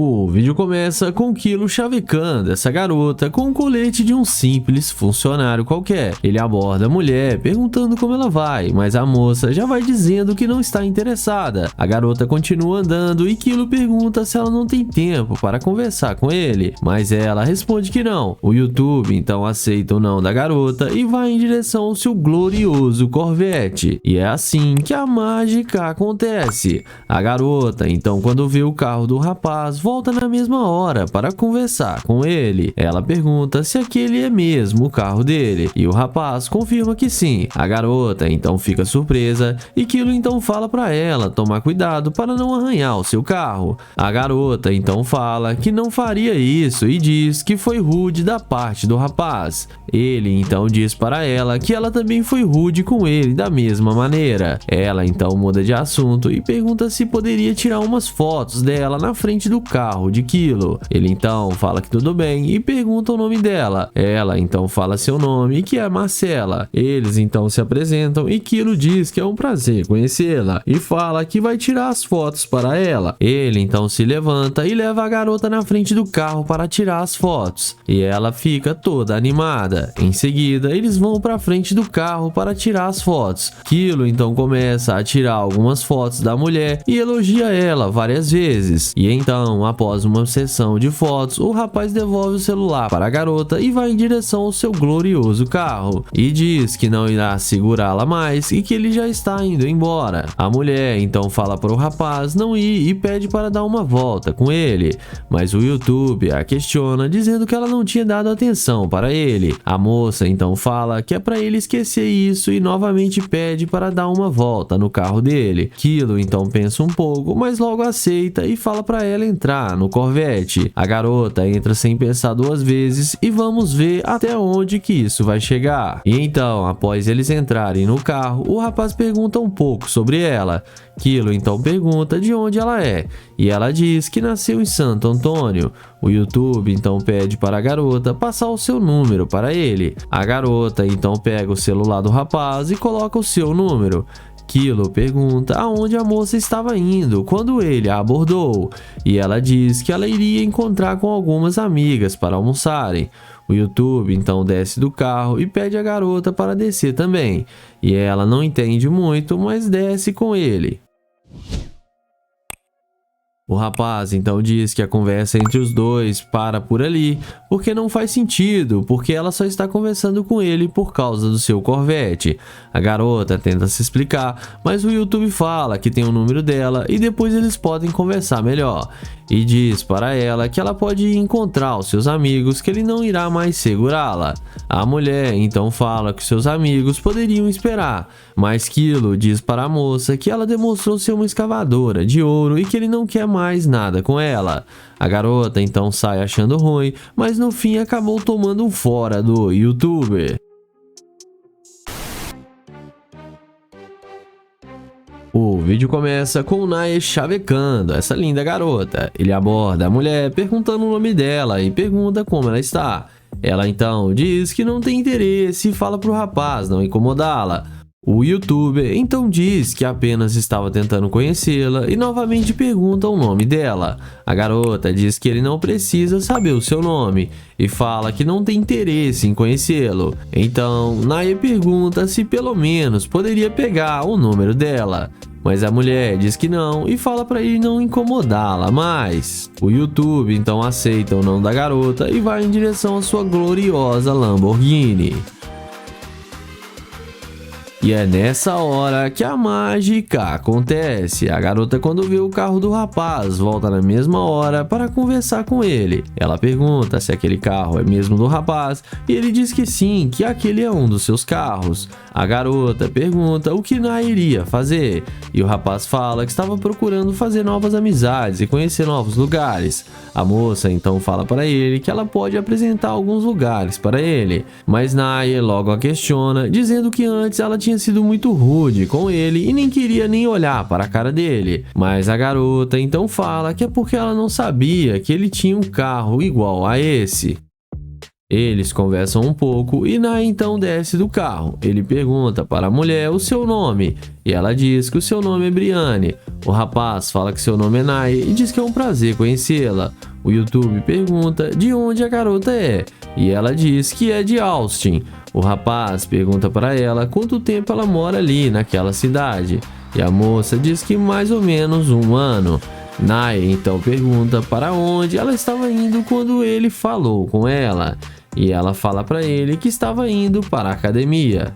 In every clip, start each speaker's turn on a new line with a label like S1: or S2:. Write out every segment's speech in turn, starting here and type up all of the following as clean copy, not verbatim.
S1: O vídeo começa com Kilo chavecando essa garota com um colete de um simples funcionário qualquer. Ele aborda a mulher perguntando como ela vai, mas a moça já vai dizendo que não está interessada. A garota continua andando e Kilo pergunta se ela não tem tempo para conversar com ele, mas ela responde que não. O YouTube então aceita o não da garota e vai em direção ao seu glorioso Corvette. E é assim que a mágica acontece. A garota então, quando vê o carro do rapaz, volta na mesma hora para conversar com ele. Ela pergunta se aquele é mesmo o carro dele e o rapaz confirma que sim. A garota então fica surpresa e Kilo então fala para ela tomar cuidado para não arranhar o seu carro. A garota então fala que não faria isso e diz que foi rude da parte do rapaz. Ele então diz para ela que ela também foi rude com ele da mesma maneira. Ela então muda de assunto e pergunta se poderia tirar umas fotos dela na frente do carro de Kilo. Ele então fala que tudo bem e pergunta o nome dela. Ela então fala seu nome, que é Marcela. Eles então se apresentam e Kilo diz que é um prazer conhecê-la e fala que vai tirar as fotos para ela. Ele então se levanta e leva a garota na frente do carro para tirar as fotos e ela fica toda animada. Em seguida, eles vão para frente do carro para tirar as fotos. Kilo então começa a tirar algumas fotos da mulher e elogia ela várias vezes. E então, após uma sessão de fotos, o rapaz devolve o celular para a garota e vai em direção ao seu glorioso carro e diz que não irá segurá-la mais e que ele já está indo embora. A mulher então fala para o rapaz não ir e pede para dar uma volta com ele, mas o YouTube a questiona dizendo que ela não tinha dado atenção para ele. A moça então fala que é para ele esquecer isso e novamente pede para dar uma volta no carro dele. Kilo então pensa um pouco, mas logo aceita e fala para ela entrar no Corvette. A garota entra sem pensar duas vezes e vamos ver até onde que isso vai chegar. E então, após eles entrarem no carro, o rapaz pergunta um pouco sobre ela. Kilo então pergunta de onde ela é e ela diz que nasceu em Santo Antônio. O YouTube então pede para a garota passar o seu número para ele. A garota então pega o celular do rapaz e coloca o seu número. Kilo pergunta aonde a moça estava indo quando ele a abordou e ela diz que ela iria encontrar com algumas amigas para almoçarem. O YouTube então desce do carro e pede a garota para descer também, e ela não entende muito, mas desce com ele. O rapaz então diz que a conversa entre os dois para por ali, porque não faz sentido, porque ela só está conversando com ele por causa do seu Corvette. A garota tenta se explicar, mas o YouTube fala que tem o número dela e depois eles podem conversar melhor. E diz para ela que ela pode encontrar os seus amigos, que ele não irá mais segurá-la. A mulher então fala que seus amigos poderiam esperar, mas Kilo diz para a moça que ela demonstrou ser uma escavadora de ouro e que ele não quer mais nada com ela. A garota então sai achando ruim, mas no fim acabou tomando um fora do YouTuber. O vídeo começa com o Nae chavecando essa linda garota. Ele aborda a mulher perguntando o nome dela e pergunta como ela está. Ela então diz que não tem interesse e fala para o rapaz não incomodá-la. O YouTuber então diz que apenas estava tentando conhecê-la e novamente pergunta o nome dela. A garota diz que ele não precisa saber o seu nome e fala que não tem interesse em conhecê-lo. Então, Nae pergunta se pelo menos poderia pegar o número dela. Mas a mulher diz que não e fala para ele não incomodá-la mais. O YouTube então aceita o não da garota e vai em direção à sua gloriosa Lamborghini. E é nessa hora que a mágica acontece. A garota, quando vê o carro do rapaz, volta na mesma hora para conversar com ele. Ela pergunta se aquele carro é mesmo do rapaz e ele diz que sim, que aquele é um dos seus carros. A garota pergunta o que Nae iria fazer e o rapaz fala que estava procurando fazer novas amizades e conhecer novos lugares. A moça então fala para ele que ela pode apresentar alguns lugares para ele, mas Nae logo a questiona, dizendo que antes ela tinha sido muito rude com ele e nem queria nem olhar para a cara dele. Mas a garota então fala que é porque ela não sabia que ele tinha um carro igual a esse. Eles conversam um pouco e Naya então desce do carro. Ele pergunta para a mulher o seu nome e ela diz que o seu nome é Briane. O rapaz fala que seu nome é Naya e diz que é um prazer conhecê-la. O YouTube pergunta de onde a garota é e ela diz que é de Austin. O rapaz pergunta para ela quanto tempo ela mora ali naquela cidade e a moça diz que mais ou menos 1 ano. Naya então pergunta para onde ela estava indo quando ele falou com ela. E ela fala para ele que estava indo para a academia.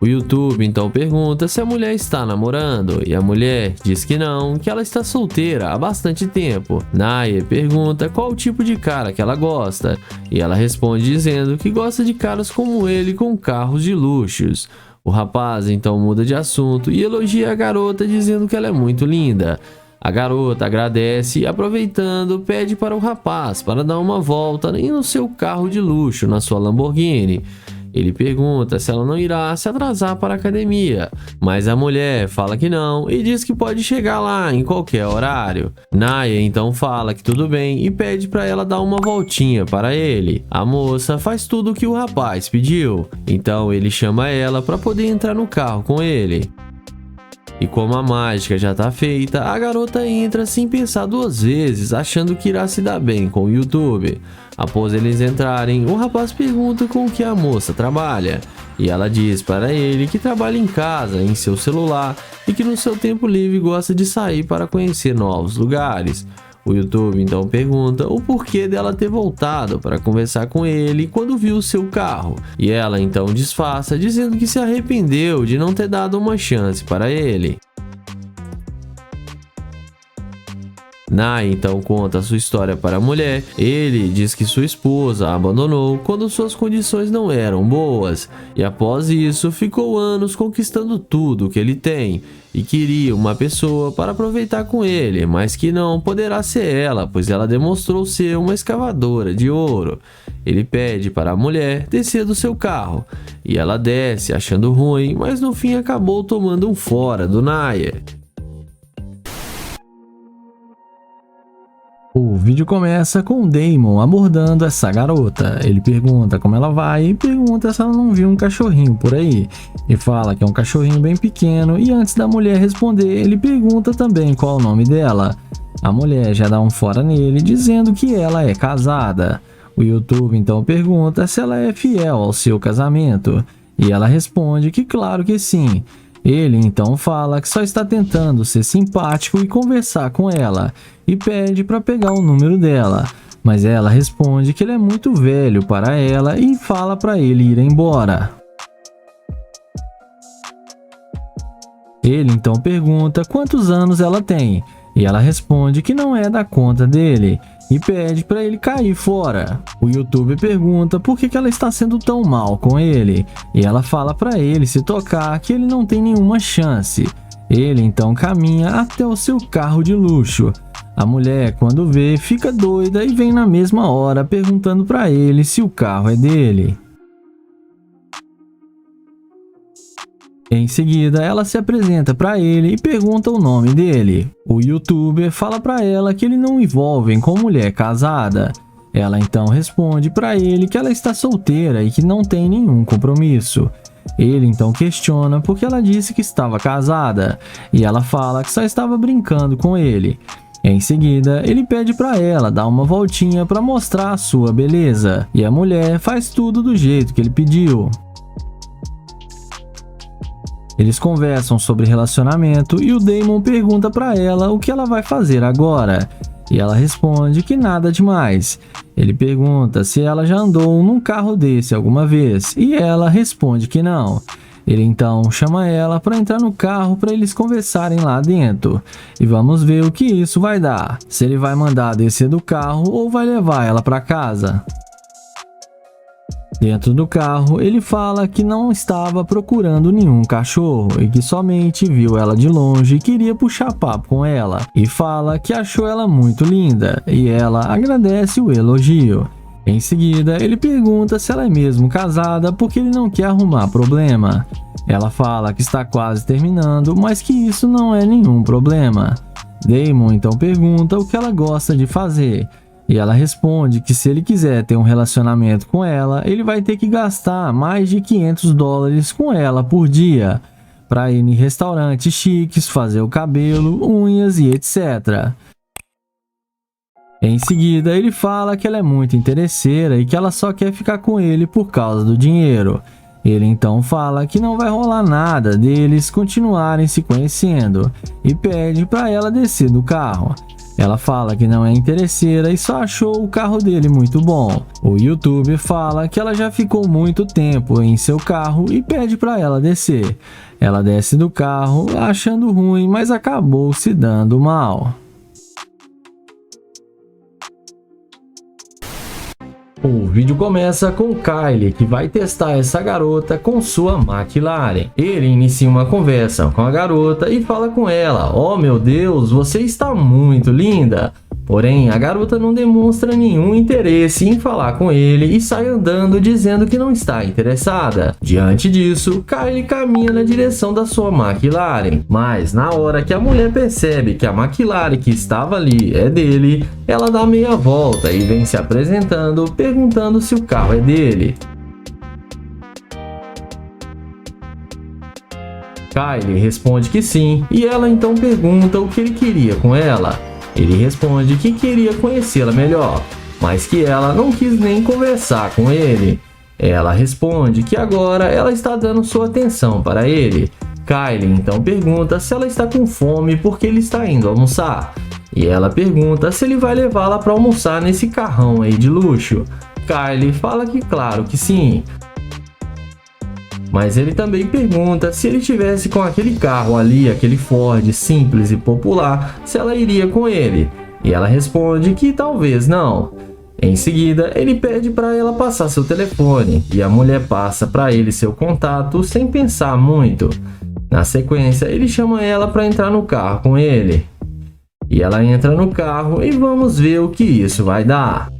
S1: O YouTube então pergunta se a mulher está namorando e a mulher diz que não, que ela está solteira há bastante tempo. Naya pergunta qual tipo de cara que ela gosta e ela responde dizendo que gosta de caras como ele com carros de luxos. O rapaz então muda de assunto e elogia a garota dizendo que ela é muito linda. A garota agradece e, aproveitando, pede para o rapaz para dar uma volta no seu carro de luxo, na sua Lamborghini. Ele pergunta se ela não irá se atrasar para a academia, mas a mulher fala que não e diz que pode chegar lá em qualquer horário. Naya então fala que tudo bem e pede para ela dar uma voltinha para ele. A moça faz tudo o que o rapaz pediu, então ele chama ela para poder entrar no carro com ele. E como a mágica já está feita, a garota entra sem pensar 2 vezes, achando que irá se dar bem com o YouTube. Após eles entrarem, o rapaz pergunta com o que a moça trabalha. E ela diz para ele que trabalha em casa, em seu celular, e que no seu tempo livre gosta de sair para conhecer novos lugares. O YouTube então pergunta o porquê dela ter voltado para conversar com ele quando viu o seu carro. E ela então disfarça, dizendo que se arrependeu de não ter dado uma chance para ele. Naya então conta sua história para a mulher. Ele diz que sua esposa a abandonou quando suas condições não eram boas e após isso ficou anos conquistando tudo que ele tem e queria uma pessoa para aproveitar com ele, mas que não poderá ser ela, pois ela demonstrou ser uma escavadora de ouro. Ele pede para a mulher descer do seu carro e ela desce achando ruim, mas no fim acabou tomando um fora do Naya.
S2: O vídeo começa com o Damon abordando essa garota. Ele pergunta como ela vai e pergunta se ela não viu um cachorrinho por aí. E fala que é um cachorrinho bem pequeno e antes da mulher responder, ele pergunta também qual o nome dela. A mulher já dá um fora nele dizendo que ela é casada. O YouTube então pergunta se ela é fiel ao seu casamento. E ela responde que claro que sim. Ele então fala que só está tentando ser simpático e conversar com ela e pede para pegar o número dela, mas ela responde que ele é muito velho para ela e fala para ele ir embora. Ele então pergunta quantos anos ela tem e ela responde que não é da conta dele e pede para ele cair fora. O YouTube pergunta por que ela está sendo tão mal com ele e ela fala para ele se tocar que ele não tem nenhuma chance. Ele então caminha até o seu carro de luxo. A mulher, quando vê, fica doida e vem na mesma hora perguntando para ele se o carro é dele. Em seguida, ela se apresenta para ele e pergunta o nome dele. O YouTuber fala para ela que ele não envolve com mulher casada. Ela então responde para ele que ela está solteira e que não tem nenhum compromisso. Ele então questiona porque ela disse que estava casada e ela fala que só estava brincando com ele. Em seguida, ele pede para ela dar uma voltinha para mostrar a sua beleza e a mulher faz tudo do jeito que ele pediu. Eles conversam sobre relacionamento e o Damon pergunta para ela o que ela vai fazer agora. E ela responde que nada demais. Ele pergunta se ela já andou num carro desse alguma vez e ela responde que não. Ele então chama ela para entrar no carro para eles conversarem lá dentro. E vamos ver o que isso vai dar. Se ele vai mandar descer do carro ou vai levar ela para casa. Dentro do carro, ele fala que não estava procurando nenhum cachorro e que somente viu ela de longe e queria puxar papo com ela. E fala que achou ela muito linda e ela agradece o elogio. Em seguida, ele pergunta se ela é mesmo casada porque ele não quer arrumar problema. Ela fala que está quase terminando, mas que isso não é nenhum problema. Damon então pergunta o que ela gosta de fazer. E ela responde que se ele quiser ter um relacionamento com ela, ele vai ter que gastar mais de $500 com ela por dia, para ir em restaurantes chiques, fazer o cabelo, unhas e etc. Em seguida, ele fala que ela é muito interesseira e que ela só quer ficar com ele por causa do dinheiro. Ele então fala que não vai rolar nada deles continuarem se conhecendo e pede para ela descer do carro. Ela fala que não é interesseira e só achou o carro dele muito bom. O YouTube fala que ela já ficou muito tempo em seu carro e pede para ela descer. Ela desce do carro achando ruim, mas acabou se dando mal. O vídeo começa com Kyle, que vai testar essa garota com sua McLaren. Ele inicia uma conversa com a garota e fala com ela: "Oh meu Deus, você está muito linda!" Porém, a garota não demonstra nenhum interesse em falar com ele e sai andando dizendo que não está interessada. Diante disso, Kyle caminha na direção da sua McLaren, mas na hora que a mulher percebe que a McLaren que estava ali é dele, ela dá meia volta e vem se apresentando, perguntando se o carro é dele. Kyle responde que sim, e ela então pergunta o que ele queria com ela. Ele responde que queria conhecê-la melhor, mas que ela não quis nem conversar com ele. Ela responde que agora ela está dando sua atenção para ele. Kyle então pergunta se ela está com fome porque ele está indo almoçar. E ela pergunta se ele vai levá-la para almoçar nesse carrão aí de luxo. Kyle fala que claro que sim. Mas ele também pergunta se ele tivesse com aquele carro ali, aquele Ford simples e popular, se ela iria com ele. E ela responde que talvez não. Em seguida, ele pede para ela passar seu telefone e a mulher passa para ele seu contato sem pensar muito. Na sequência, ele chama ela para entrar no carro com ele. E ela entra no carro e vamos ver o que isso vai dar.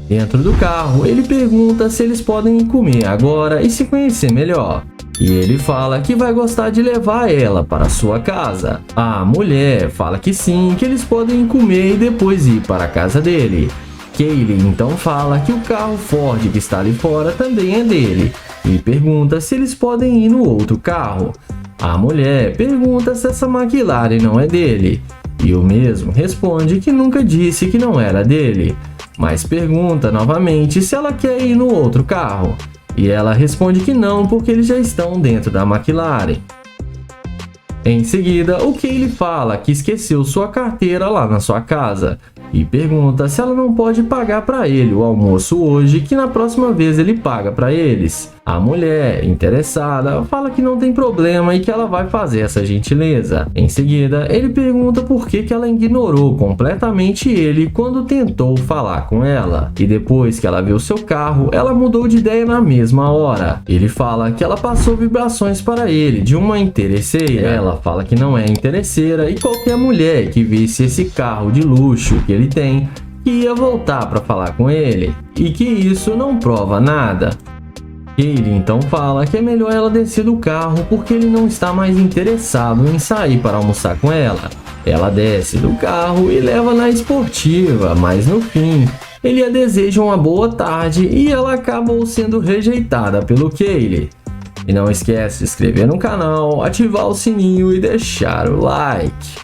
S2: Dentro do carro, ele pergunta se eles podem comer agora e se conhecer melhor. E ele fala que vai gostar de levar ela para sua casa. A mulher fala que sim, que eles podem comer e depois ir para a casa dele. Kaylee então fala que o carro Ford que está ali fora também é dele e pergunta se eles podem ir no outro carro. A mulher pergunta se essa McLaren não é dele e o mesmo responde que nunca disse que não era dele. Mas pergunta novamente se ela quer ir no outro carro. E ela responde que não, porque eles já estão dentro da McLaren. Em seguida, o Kaylee fala que esqueceu sua carteira lá na sua casa. E pergunta se ela não pode pagar para ele o almoço hoje, que na próxima vez ele paga para eles. A mulher, interessada, fala que não tem problema e que ela vai fazer essa gentileza. Em seguida, ele pergunta por que ela ignorou completamente ele quando tentou falar com ela. E depois que ela viu seu carro, ela mudou de ideia na mesma hora. Ele fala que ela passou vibrações para ele de uma interesseira. Ela fala que não é interesseira e qualquer mulher que visse esse carro de luxo que ele tem ia voltar para falar com ele. E que isso não prova nada. Ele então fala que é melhor ela descer do carro porque ele não está mais interessado em sair para almoçar com ela. Ela desce do carro e leva na esportiva, mas no fim, ele a deseja uma boa tarde e ela acabou sendo rejeitada pelo Kaylee. E não esquece de se inscrever no canal, ativar o sininho e deixar o like.